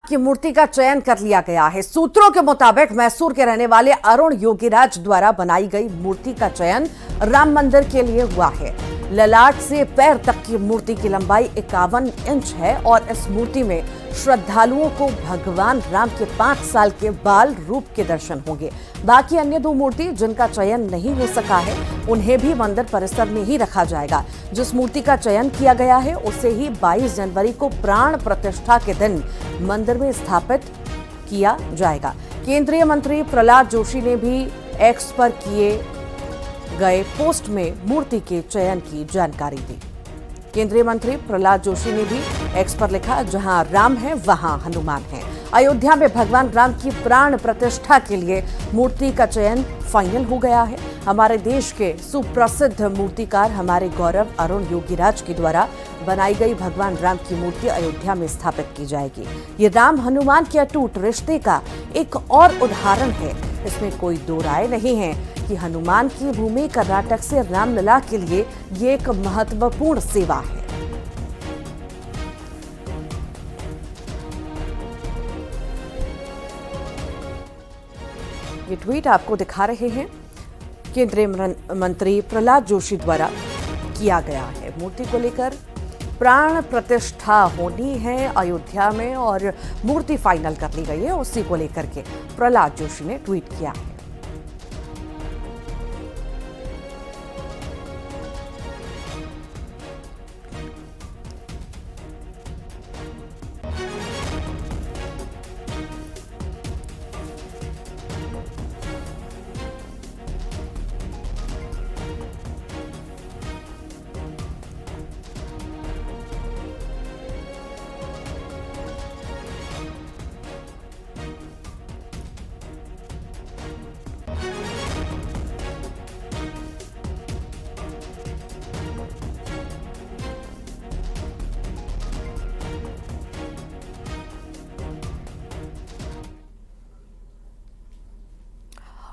की मूर्ति का चयन कर लिया गया है। सूत्रों के मुताबिक मैसूर के रहने वाले अरुण योगीराज द्वारा बनाई गई मूर्ति का चयन राम मंदिर के लिए हुआ है। ललाट से पैर तक की मूर्ति की लंबाई 51 इंच है और इस मूर्ति में श्रद्धालुओं को भगवान राम के 5 साल के बाल रूप के दर्शन होंगे। बाकी अन्य 2 मूर्ति जिनका चयन नहीं हो सका है उन्हें भी मंदिर परिसर में ही रखा जाएगा। जिस मूर्ति का चयन किया गया है उसे ही 22 जनवरी को प्राण प्रतिष्ठा के दिन मंदिर में स्थापित किया जाएगा। केंद्रीय मंत्री प्रहलाद जोशी ने भी एक्स पर किए गए पोस्ट में मूर्ति के चयन की जानकारी दी। केंद्रीय मंत्री प्रहलाद जोशी ने भी एक्स पर लिखा, जहां राम है वहां हनुमान है। अयोध्या में भगवान राम की प्राण प्रतिष्ठा के लिए मूर्ति का चयन फाइनल हो गया है। हमारे देश के सुप्रसिद्ध मूर्तिकार हमारे गौरव अरुण योगीराज के द्वारा बनाई गई भगवान राम की मूर्ति अयोध्या में स्थापित की जाएगी। ये राम हनुमान के अटूट रिश्ते का एक और उदाहरण है। इसमें कोई दो राय नहीं है कि हनुमान की भूमि कर्नाटक से रामलला के लिए ये एक महत्वपूर्ण सेवा है। ये ट्वीट आपको दिखा रहे हैं केंद्रीय मंत्री प्रहलाद जोशी द्वारा किया गया है। मूर्ति को लेकर प्राण प्रतिष्ठा होनी है अयोध्या में और मूर्ति फाइनल कर ली गई है, उसी को लेकर के प्रहलाद जोशी ने ट्वीट किया है।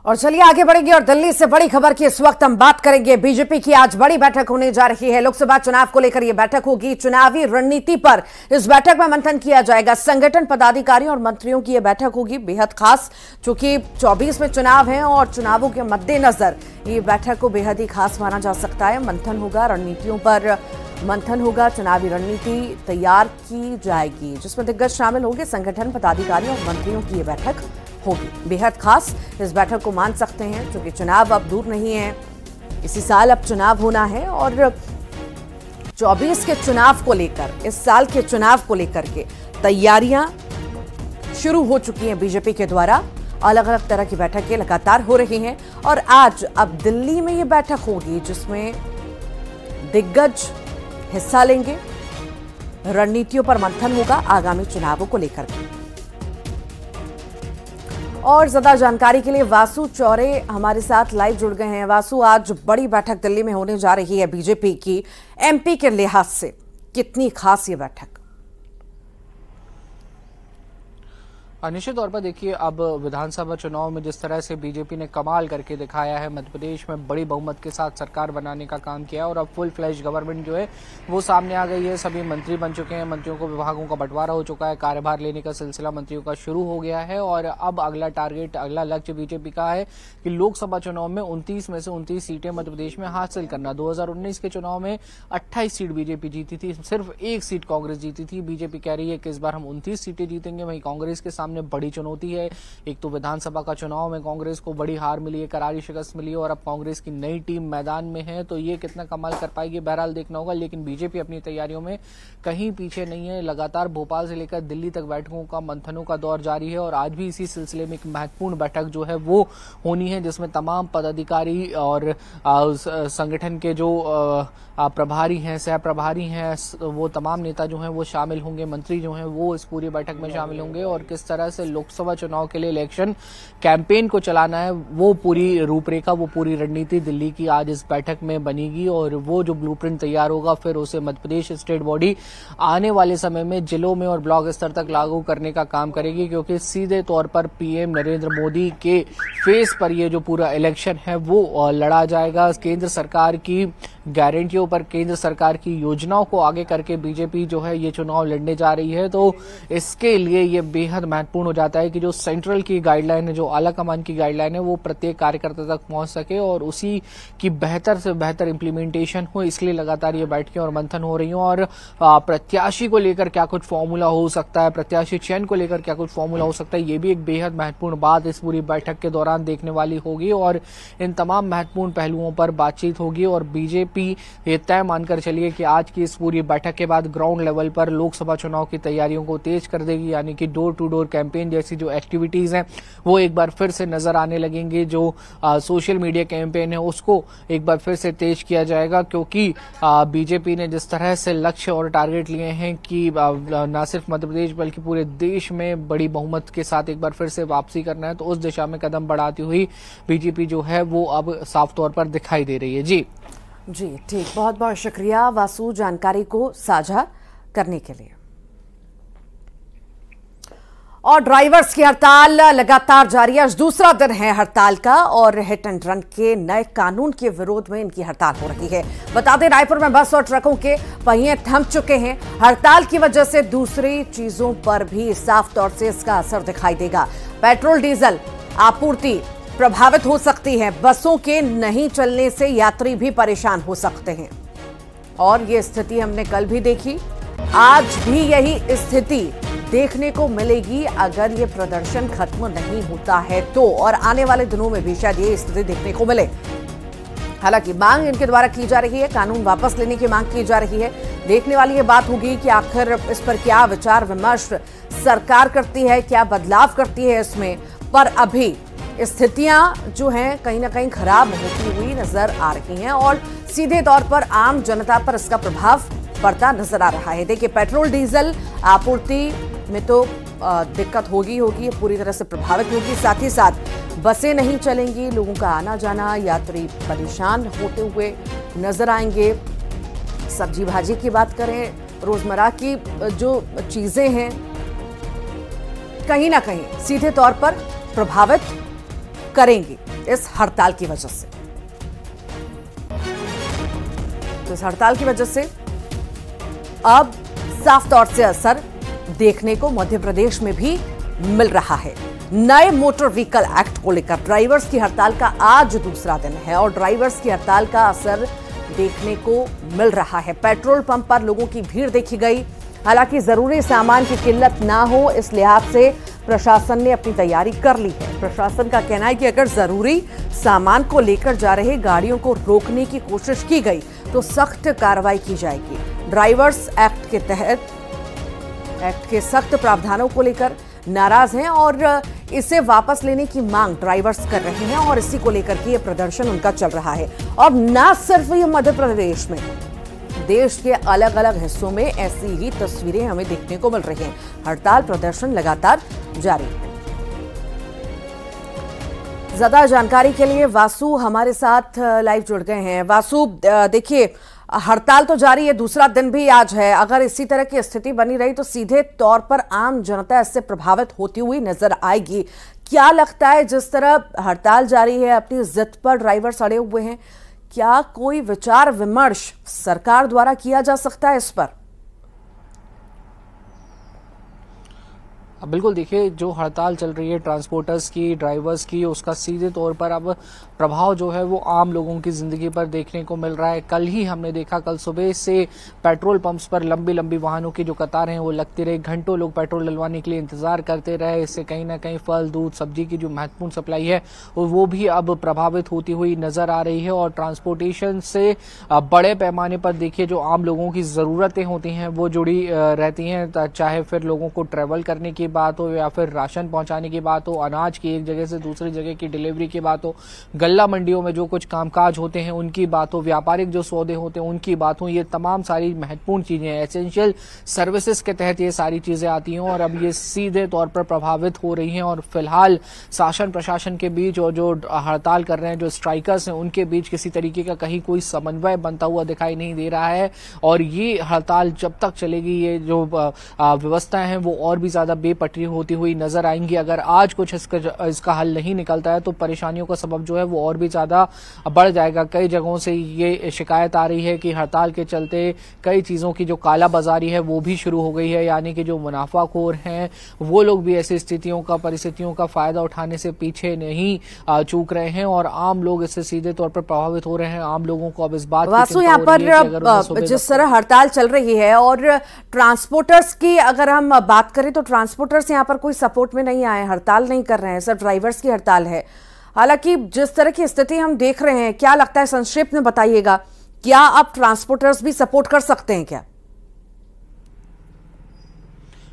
और चलिए आगे बढ़ेंगे और दिल्ली से बड़ी खबर की इस वक्त हम बात करेंगे। बीजेपी की आज बड़ी बैठक होने जा रही है। लोकसभा चुनाव को लेकर यह बैठक होगी। चुनावी रणनीति पर इस बैठक में मंथन किया जाएगा। संगठन पदाधिकारियों और मंत्रियों की यह बैठक होगी बेहद खास, चूंकि 24 में चुनाव है और चुनावों के मद्देनजर ये बैठक को बेहद ही खास माना जा सकता है। मंथन होगा, रणनीतियों पर मंथन होगा, चुनावी रणनीति तैयार की जाएगी जिसमें दिग्गज शामिल होंगे। संगठन पदाधिकारियों और मंत्रियों की यह बैठक होगी बेहद खास। इस बैठक को मान सकते हैं क्योंकि चुनाव अब दूर नहीं है, इसी साल अब चुनाव होना है और 24 के चुनाव को लेकर, इस साल के चुनाव को लेकर के तैयारियां शुरू हो चुकी हैं बीजेपी के द्वारा। अलग अलग तरह की बैठकें लगातार हो रही हैं और आज अब दिल्ली में ये बैठक होगी जिसमें दिग्गज हिस्सा लेंगे। रणनीतियों पर मंथन होगा आगामी चुनावों को लेकर के। और ज्यादा जानकारी के लिए वासु चौरे हमारे साथ लाइव जुड़ गए हैं। वासु, आज बड़ी बैठक दिल्ली में होने जा रही है बीजेपी की, एमपी के लिहाज से कितनी खास ये बैठक? निश्चित तौर पर देखिए, अब विधानसभा चुनाव में जिस तरह से बीजेपी ने कमाल करके दिखाया है, मध्य प्रदेश में बड़ी बहुमत के साथ सरकार बनाने का काम किया और अब फुल फ्लैश गवर्नमेंट जो है वो सामने आ गई है। सभी मंत्री बन चुके हैं, मंत्रियों को विभागों का बंटवारा हो चुका है, कार्यभार लेने का सिलसिला मंत्रियों का शुरू हो गया है और अब अगला टारगेट, अगला लक्ष्य बीजेपी का है कि लोकसभा चुनाव में 29 में से 29 सीटें मध्य प्रदेश में हासिल करना। 2019 के चुनाव में 28 सीट बीजेपी जीती थी, सिर्फ 1 सीट कांग्रेस जीती थी। बीजेपी कह रही है कि इस बार हम 29 सीटें जीतेंगे। वहीं कांग्रेस के सामने बड़ी चुनौती है। एक तो विधानसभा का चुनाव में कांग्रेस को बड़ी हार मिली है, करारी शिकस्त मिली है और अब कांग्रेस की नई टीम मैदान में है, तो ये कितना कमाल कर पाएगी बहरहाल देखना होगा। लेकिन बीजेपी अपनी तैयारियों में कहीं पीछे नहीं है। लगातार भोपाल से लेकर दिल्ली तक बैठकों का, मंथनों का दौर जारी है और आज भी इसी सिलसिले में एक महत्वपूर्ण बैठक जो है वो होनी है जिसमें तमाम पदाधिकारी और संगठन के जो प्रभारी हैं, सह प्रभारी हैं, वो तमाम नेता जो हैं वो शामिल होंगे, मंत्री जो हैं वो इस पूरी बैठक में शामिल होंगे और किस तरह तरह से लोकसभा चुनाव के लिए इलेक्शन कैंपेन को चलाना है, वो पूरी रूपरेखा, वो पूरी रणनीति दिल्ली की आज इस बैठक में बनेगी और वो जो ब्लूप्रिंट तैयार होगा फिर उसे मध्य प्रदेश स्टेट बॉडी आने वाले समय में जिलों में और ब्लॉक स्तर तक लागू करने का काम करेगी, क्योंकि सीधे तौर पर पीएम नरेंद्र मोदी के फेस पर ये जो पूरा इलेक्शन है वो लड़ा जाएगा। केंद्र सरकार की गारंटियों पर, केंद्र सरकार की योजनाओं को आगे करके बीजेपी जो है ये चुनाव लड़ने जा रही है। तो इसके लिए ये बेहद महत्वपूर्ण हो जाता है कि जो सेंट्रल की गाइडलाइन है, जो आला कमान की गाइडलाइन है, वो प्रत्येक कार्यकर्ता तक पहुंच सके और उसी की बेहतर से बेहतर इंप्लीमेंटेशन हो। इसलिए लगातार ये बैठकें और मंथन हो रही हैं और प्रत्याशी को लेकर क्या कुछ फॉर्मूला हो सकता है, प्रत्याशी चयन को लेकर क्या कुछ फॉर्मूला हो सकता है, ये भी एक बेहद महत्वपूर्ण बात इस पूरी बैठक के दौरान देखने वाली होगी और इन तमाम महत्वपूर्ण पहलुओं पर बातचीत होगी। और बीजेपी ये तय मानकर चलिए कि आज की इस पूरी बैठक के बाद ग्राउंड लेवल पर लोकसभा चुनाव की तैयारियों को तेज कर देगी, यानी कि डोर टू डोर कैंपेन जैसी जो एक्टिविटीज हैं वो एक बार फिर से नजर आने लगेंगे। जो सोशल मीडिया कैंपेन है उसको एक बार फिर से तेज किया जाएगा, क्योंकि बीजेपी ने जिस तरह से लक्ष्य और टारगेट लिए हैं कि न सिर्फ मध्य प्रदेश बल्कि पूरे देश में बड़ी बहुमत के साथ एक बार फिर से वापसी करना है, तो उस दिशा में कदम बढ़ाती हुई बीजेपी जो है वो अब साफ तौर पर दिखाई दे रही है। जी ठीक, बहुत बहुत शुक्रिया वासु जानकारी को साझा करने के लिए। और ड्राइवर्स की हड़ताल लगातार जारी है, आज दूसरा दिन है हड़ताल का और हिट एंड रन के नए कानून के विरोध में इनकी हड़ताल हो रही है। बता दें रायपुर में बस और ट्रकों के पहिए थम चुके हैं। हड़ताल की वजह से दूसरी चीजों पर भी साफ तौर से इसका असर दिखाई देगा। पेट्रोल डीजल आपूर्ति प्रभावित हो सकती है, बसों के नहीं चलने से यात्री भी परेशान हो सकते हैं और ये स्थिति हमने कल भी देखी, आज भी यही स्थिति देखने को मिलेगी अगर ये प्रदर्शन खत्म नहीं होता है तो, और आने वाले दिनों में भी शायद ये स्थिति देखने को मिले। हालांकि मांग इनके द्वारा की जा रही है, कानून वापस लेने की मांग की जा रही है। देखने वाली ये बात होगी कि आखिर इस पर क्या विचार विमर्श सरकार करती है, क्या बदलाव करती है इसमें। पर अभी स्थितियां जो हैं कहीं ना कहीं खराब होती हुई नजर आ रही हैं और सीधे तौर पर आम जनता पर इसका प्रभाव पड़ता नजर आ रहा है। देखिए, पेट्रोल डीजल आपूर्ति में तो दिक्कत होगी, पूरी तरह से प्रभावित होगी। साथ ही साथ बसें नहीं चलेंगी, लोगों का आना जाना, यात्री परेशान होते हुए नजर आएंगे। सब्जी भाजी की बात करें, रोजमर्रा की जो चीजें हैं कहीं ना कहीं सीधे तौर पर प्रभावित करेंगी इस हड़ताल की वजह से। तो इस हड़ताल की वजह से अब साफ तौर से असर देखने को मध्य प्रदेश में भी मिल रहा है। नए मोटर व्हीकल एक्ट को लेकर ड्राइवर्स की हड़ताल का आज दूसरा दिन है और ड्राइवर्स की हड़ताल का असर देखने को मिल रहा है। पेट्रोल पंप पर लोगों की भीड़ देखी गई। हालांकि जरूरी सामान की किल्लत ना हो इस लिहाज से प्रशासन ने अपनी तैयारी कर ली है। प्रशासन का कहना है कि अगर जरूरी सामान को लेकर जा रहे गाड़ियों को रोकने की कोशिश की गई तो सख्त कार्रवाई की जाएगी। ड्राइवर्स एक्ट के तहत एक्ट के सख्त प्रावधानों को लेकर नाराज हैं और इसे वापस लेने की मांग ड्राइवर्स कर रहे हैं और इसी को लेकर के ये प्रदर्शन उनका चल रहा है। और न सिर्फ ये मध्य प्रदेश में, देश के अलग अलग हिस्सों में ऐसी ही तस्वीरें हमें देखने को मिल रही हैं। हड़ताल प्रदर्शन लगातार जारी है। ज्यादा जानकारी के लिए वासु हमारे साथ लाइव जुड़ गए हैं। वासु, देखिए, हड़ताल तो जारी है, दूसरा दिन भी आज है। अगर इसी तरह की स्थिति बनी रही तो सीधे तौर पर आम जनता इससे प्रभावित होती हुई नजर आएगी। क्या लगता है, जिस तरह हड़ताल जारी है, अपनी जिद पर ड्राइवर्स अड़े हुए हैं, क्या कोई विचार विमर्श सरकार द्वारा किया जा सकता है इस पर? बिल्कुल, देखिए, जो हड़ताल चल रही है ट्रांसपोर्टर्स की, ड्राइवर्स की, उसका सीधे तौर पर अब प्रभाव जो है वो आम लोगों की जिंदगी पर देखने को मिल रहा है। कल ही हमने देखा, कल सुबह से पेट्रोल पंप्स पर लंबी लंबी वाहनों की जो कतारें हैं वो लगती रही। घंटों लोग पेट्रोल डलवाने के लिए इंतजार करते रहे। इससे कहीं ना कहीं फल, दूध, सब्जी की जो महत्वपूर्ण सप्लाई है वो भी अब प्रभावित होती हुई नजर आ रही है। और ट्रांसपोर्टेशन से बड़े पैमाने पर देखिए जो आम लोगों की जरूरतें होती हैं वो जुड़ी रहती हैं, चाहे फिर लोगों को ट्रेवल करने की बात हो या फिर राशन पहुंचाने की बात हो, अनाज की एक जगह से दूसरी जगह की डिलीवरी की बात हो, गल्ला मंडियों में जो कुछ कामकाज होते हैं उनकी बात हो, व्यापारिक जो सौदे होते हैं उनकी बात हो, ये तमाम सारी महत्वपूर्ण चीजें हैं। एसेंशियल सर्विसेज के तहत ये सारी चीजें आती हैं और अब ये सीधे तौर पर प्रभावित हो रही हैं। और फिलहाल शासन प्रशासन के बीच और जो हड़ताल कर रहे हैं, जो स्ट्राइकर्स हैं, उनके बीच किसी तरीके का कहीं कोई समन्वय बनता हुआ दिखाई नहीं दे रहा है। और ये हड़ताल जब तक चलेगी, ये जो व्यवस्थाएं हैं वो और भी ज्यादा बेपटरी होती हुई नजर आएंगी। अगर आज कुछ इसका हल नहीं निकलता है तो परेशानियों का सबब जो है वो और भी ज्यादा बढ़ जाएगा। कई जगहों से ये शिकायत आ रही है कि हड़ताल के चलते कई चीजों की जो कालाबाजारी है वो भी शुरू हो गई है, यानी कि जो मुनाफाखोर हैं वो लोग भी ऐसी परिस्थितियों का फायदा उठाने से पीछे नहीं चूक रहे हैं और आम लोग इससे सीधे तौर पर प्रभावित हो रहे हैं। आम लोगों को अब इस बात की चिंता हो रही है कि अगर जिस तरह हड़ताल चल रही है और ट्रांसपोर्टर्स की अगर हम बात करें तो ट्रांसपोर्टर्स यहाँ पर कोई सपोर्ट में नहीं आए, हड़ताल नहीं कर रहे हैं, सिर्फ ड्राइवर्स की हड़ताल है। हालांकि जिस तरह की स्थिति हम देख रहे हैं, क्या लगता है, संक्षिप्त में बताइएगा, क्या अब ट्रांसपोर्टर्स भी सपोर्ट कर सकते हैं क्या?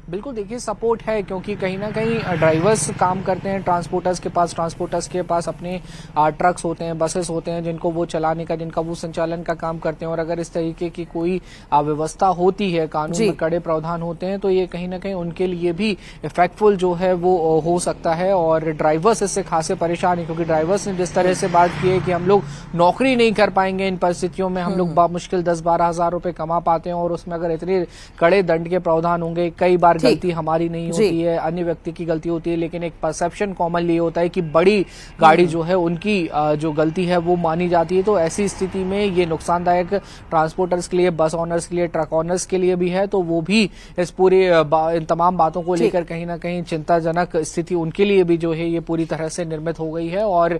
बिल्कुल, देखिए सपोर्ट है क्योंकि कहीं ना कहीं ड्राइवर्स काम करते हैं, ट्रांसपोर्टर्स के पास अपने ट्रक्स होते हैं, बसेस होते हैं जिनको वो चलाने का, जिनका वो संचालन का काम करते हैं। और अगर इस तरीके की कोई व्यवस्था होती है, कानून में कड़े प्रावधान होते हैं, तो ये कहीं ना कहीं उनके लिए भी इफेक्टफुल जो है वो हो सकता है। और ड्राइवर्स इससे खासे परेशान है क्योंकि ड्राइवर्स ने जिस तरह से बात की है कि हम लोग नौकरी नहीं कर पाएंगे इन परिस्थितियों में, हम लोग बामुश्किल 10-12 हजार रुपए कमा पाते हैं और उसमें अगर इतने कड़े दंड के प्रावधान होंगे, कई बार गलती हमारी नहीं होती है, अन्य व्यक्ति की गलती होती है, लेकिन एक परसेप्शन कॉमनली होता है कि बड़ी गाड़ी जो है उनकी जो गलती है वो मानी जाती है। तो ऐसी स्थिति में ये नुकसानदायक ट्रांसपोर्टर्स के लिए, बस ऑनर्स के लिए, ट्रक ऑनर्स के लिए भी है। तो वो भी इस पूरे इन तमाम बातों को लेकर कहीं ना कहीं चिंताजनक स्थिति उनके लिए भी जो है ये पूरी तरह से निर्मित हो गई है। और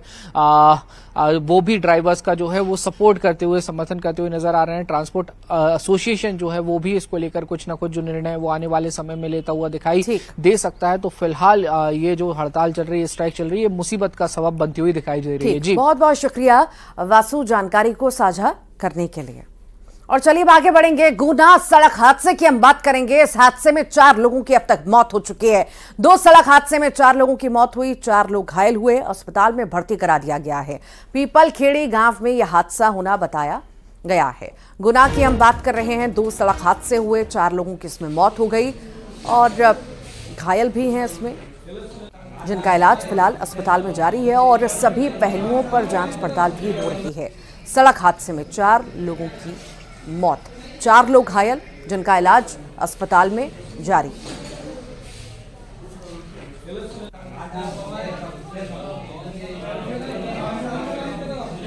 वो भी ड्राइवर्स का जो है वो सपोर्ट करते हुए, समर्थन करते हुए नजर आ रहे हैं। ट्रांसपोर्ट एसोसिएशन जो है वो भी इसको लेकर कुछ ना कुछ जो निर्णय वो आने वाले समय में लेता हुआ दिखाई दे सकता है। तो फिलहाल ये जो हड़ताल चल रही है, स्ट्राइक चल रही है, मुसीबत का सबब बनती हुई दिखाई दे रही है। जी, बहुत बहुत शुक्रिया वासु जानकारी को साझा करने के लिए। और चलिए आगे बढ़ेंगे। गुना सड़क हादसे की हम बात करेंगे। इस हादसे में 4 लोगों की अब तक मौत हो चुकी है। 2 सड़क हादसे में 4 लोगों की मौत हुई, 4 लोग घायल हुए, अस्पताल में भर्ती करा दिया गया है। पीपल खेड़ी गांव में यह हादसा होना बताया गया है। गुना की हम बात कर रहे हैं। 2 सड़क हादसे हुए, 4 लोगों की इसमें मौत हो गई और घायल भी हैं इसमें, जिनका इलाज फिलहाल अस्पताल में जारी है और सभी पहलुओं पर जांच पड़ताल भी हो रही है। सड़क हादसे में 4 लोगों की मौत, 4 लोग घायल, जिनका इलाज अस्पताल में जारी।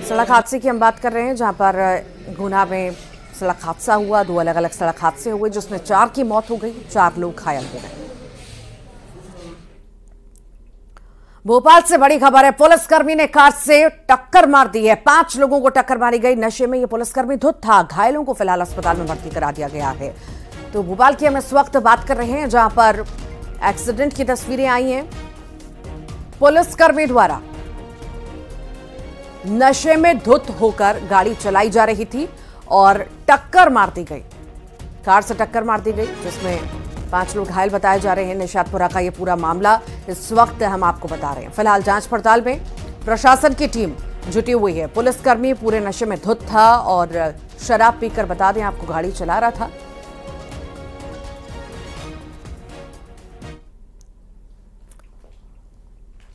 सड़क हादसे की हम बात कर रहे हैं जहां पर गुना में सड़क हादसा हुआ। 2 अलग अलग सड़क हादसे हुए जिसमें 4 की मौत हो गई, 4 लोग घायल हो गए। भोपाल से बड़ी खबर है। पुलिसकर्मी ने कार से टक्कर मार दी है। 5 लोगों को टक्कर मारी गई। नशे में यह पुलिसकर्मी धुत था। घायलों को फिलहाल अस्पताल में भर्ती करा दिया गया है। तो भोपाल की हम इस वक्त बात कर रहे हैं जहां पर एक्सीडेंट की तस्वीरें आई हैं। पुलिसकर्मी द्वारा नशे में धुत होकर गाड़ी चलाई जा रही थी और टक्कर मार दी गई, कार से टक्कर मार दी गई, जिसमें 5 लोग घायल बताए जा रहे हैं। निशातपुरा का ये पूरा मामला इस वक्त हम आपको बता रहे हैं। फिलहाल जांच पड़ताल में प्रशासन की टीम जुटी हुई है। पुलिसकर्मी पूरे नशे में धुत था और शराब पीकर, बता दें आपको, गाड़ी चला रहा था।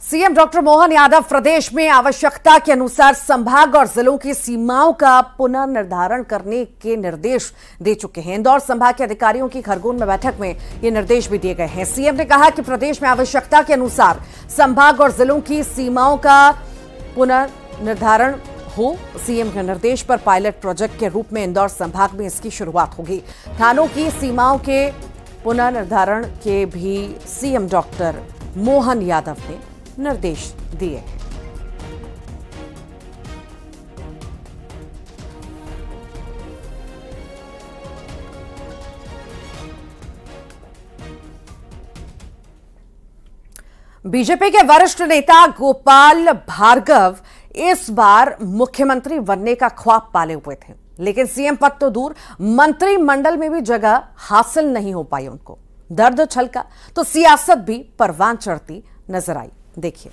सीएम डॉक्टर मोहन यादव प्रदेश में आवश्यकता के अनुसार संभाग और जिलों की सीमाओं का पुनर्निर्धारण करने के निर्देश दे चुके हैं। इंदौर संभाग के अधिकारियों की खरगोन में बैठक में ये निर्देश भी दिए गए हैं। सीएम ने कहा कि प्रदेश में आवश्यकता के अनुसार संभाग और जिलों की सीमाओं का पुनर्निर्धारण हो। सीएम के निर्देश पर पायलट प्रोजेक्ट के रूप में इंदौर संभाग में इसकी शुरुआत होगी। थानों की सीमाओं के पुनर्निर्धारण के भी सीएम डॉक्टर मोहन यादव ने निर्देश दिए हैं। बीजेपी के वरिष्ठ नेता गोपाल भार्गव इस बार मुख्यमंत्री बनने का ख्वाब पाले हुए थे, लेकिन सीएम पद तो दूर, मंत्रिमंडल में भी जगह हासिल नहीं हो पाई उनको। दर्द छलका तो सियासत भी परवान चढ़ती नजर आई। देखिए।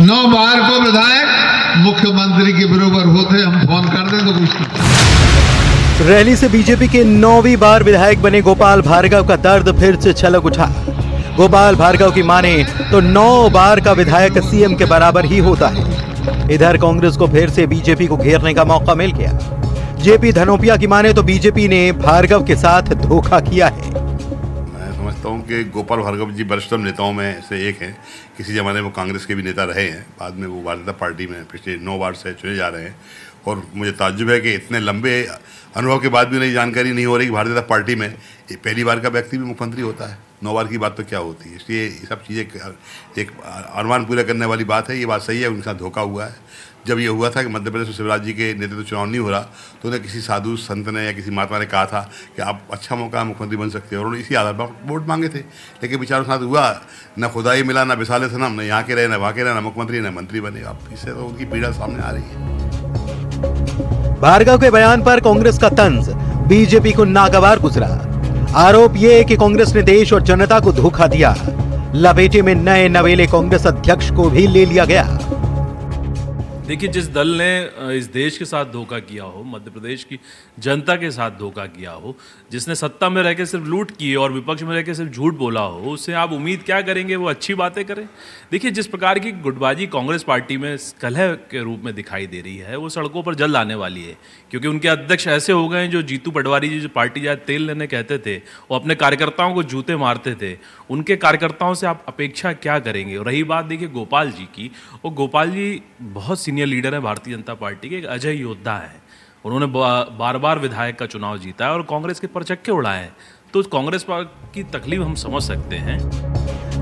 9 बार को विधायक मुख्यमंत्री के बराबर होते, हम फोन कर दें तो कुछ। रैली से बीजेपी के 9वीं बार विधायक बने गोपाल भार्गव का दर्द फिर से छलक उठा। गोपाल भार्गव की माने तो 9 बार का विधायक सीएम के बराबर ही होता है। इधर कांग्रेस को फिर से बीजेपी को घेरने का मौका मिल गया। जेपी धनोपिया की माने तो बीजेपी ने भार्गव के साथ धोखा किया है। मैं समझता हूं कि गोपाल भार्गव जी वरिष्ठतम नेताओं में से एक हैं। किसी जमाने में वो कांग्रेस के भी नेता रहे हैं, बाद में वो भारतीय जनता पार्टी में पिछले 9 बार से चुने जा रहे हैं। और मुझे ताज्जुब है कि इतने लंबे अनुभव के बाद भी उन्हें जानकारी नहीं हो रही कि भारतीय जनता पार्टी में पहली बार का व्यक्ति भी मुख्यमंत्री होता है। 9 बार की बात तो क्या होती है। इसलिए ये सब चीज़ें एक अनुमान पूरा करने वाली बात है। ये बात सही है, उनके साथ धोखा हुआ है। जब ये हुआ था कि मध्य प्रदेश में शिवराज जी के नेतृत्व चुनाव नहीं हो रहा, तो उन्हें किसी साधु संत ने या किसी महात्मा ने कहा था कि आप अच्छा मौका मुख्यमंत्री बन सकते हो, और उन्होंने इसी आधार पर वोट मांगे थे। लेकिन बेचारों के साथ हुआ, न खुदाई मिला, न विसाले सनम, न यहाँ के रहे, न वहाँ के रहे, न मुख्यमंत्री, न मंत्री बने। अब इससे तो उनकी पीड़ा सामने आ रही है। भार्गव के बयान पर कांग्रेस का तंज बीजेपी को नागवार गुजरा। आरोप ये है कि कांग्रेस ने देश और जनता को धोखा दिया। लपेटे में नए नवेले कांग्रेस अध्यक्ष को भी ले लिया गया। देखिए, जिस दल ने इस देश के साथ धोखा किया हो, मध्य प्रदेश की जनता के साथ धोखा किया हो, जिसने सत्ता में रह के सिर्फ लूट की है और विपक्ष में रह के सिर्फ झूठ बोला हो, उससे आप उम्मीद क्या करेंगे वो अच्छी बातें करें? देखिए, जिस प्रकार की गुटबाजी कांग्रेस पार्टी में कलह के रूप में दिखाई दे रही है, वो सड़कों पर जल्द आने वाली है। क्योंकि उनके अध्यक्ष ऐसे हो गए हैं जो जीतू पटवारी जी जो पार्टी जाए तेल लेने कहते थे, वो अपने कार्यकर्ताओं को जूते मारते थे। उनके कार्यकर्ताओं से आप अपेक्षा क्या करेंगे? और रही बात देखिए गोपाल जी की, वो गोपाल जी बहुत सीनियर लीडर है भारतीय जनता पार्टी के, एक अजय योद्धा है। उन्होंने बार बार विधायक का चुनाव जीता है और कांग्रेस के परचक्के उड़ाए हैं। तो कांग्रेस की तकलीफ हम समझ सकते हैं।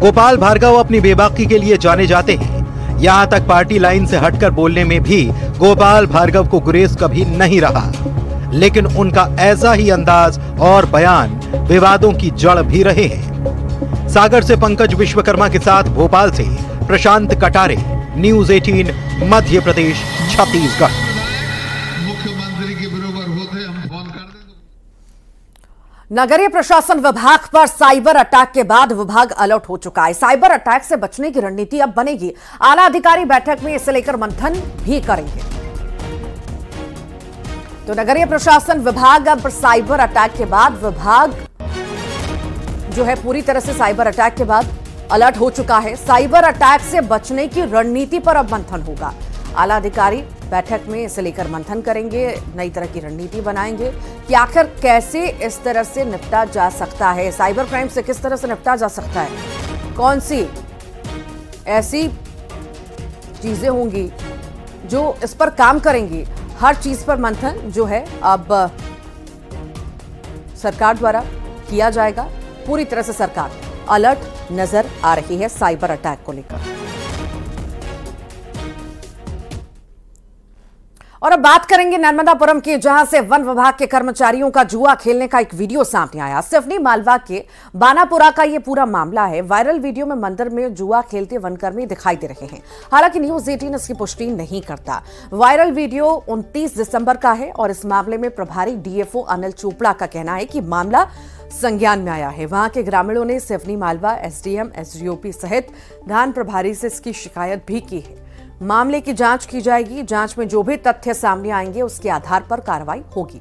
गोपाल भार्गव अपनी बेबाकी के लिए जाने जाते हैं। यहाँ तक पार्टी लाइन से हटकर बोलने में भी गोपाल भार्गव को गुरेज कभी नहीं रहा। लेकिन उनका ऐसा ही अंदाज और बयान विवादों की जड़ भी रहे हैं। सागर से पंकज विश्वकर्मा के साथ भोपाल से प्रशांत कटारे, न्यूज 18 मध्य प्रदेश छत्तीसगढ़। मुख्यमंत्री के बराबर होते, हम फोन कर दें तो। नगरीय प्रशासन विभाग पर साइबर अटैक के बाद विभाग अलर्ट हो चुका है। साइबर अटैक से बचने की रणनीति अब बनेगी। आला अधिकारी बैठक में इसे लेकर मंथन भी करेंगे। तो नगरीय प्रशासन विभाग अब साइबर अटैक के बाद विभाग जो है पूरी तरह से साइबर अटैक के बाद अलर्ट हो चुका है। साइबर अटैक से बचने की रणनीति पर अब मंथन होगा। आला अधिकारी बैठक में इसे लेकर मंथन करेंगे, नई तरह की रणनीति बनाएंगे कि आखिर कैसे इस तरह से निपटा जा सकता है, साइबर क्राइम से किस तरह से निपटा जा सकता है, कौन सी ऐसी चीजें होंगी जो इस पर काम करेंगी। हर चीज पर मंथन जो है अब सरकार द्वारा किया जाएगा। पूरी तरह से सरकार अलर्ट नजर आ रही है साइबर अटैक को लेकर। और अब बात करेंगे नर्मदापुरम की, जहां से वन विभाग के कर्मचारियों का जुआ खेलने का एक वीडियो सामने आया। सिवनी मालवा के बानापुरा का यह पूरा मामला है। वायरल वीडियो में मंदिर में जुआ खेलते वनकर्मी दिखाई दे रहे हैं। हालांकि न्यूज 18 इसकी पुष्टि नहीं करता। वायरल वीडियो 29 दिसंबर का है और इस मामले में प्रभारी डीएफओ अनिल चोपड़ा का कहना है कि मामला संज्ञान में आया है। वहां के ग्रामीणों ने सिवनी मालवा एसडीएम, एसडीओपी सहित धान प्रभारी से इसकी शिकायत भी की है। मामले की जांच की जाएगी। जांच में जो भी तथ्य सामने आएंगे उसके आधार पर कार्रवाई होगी।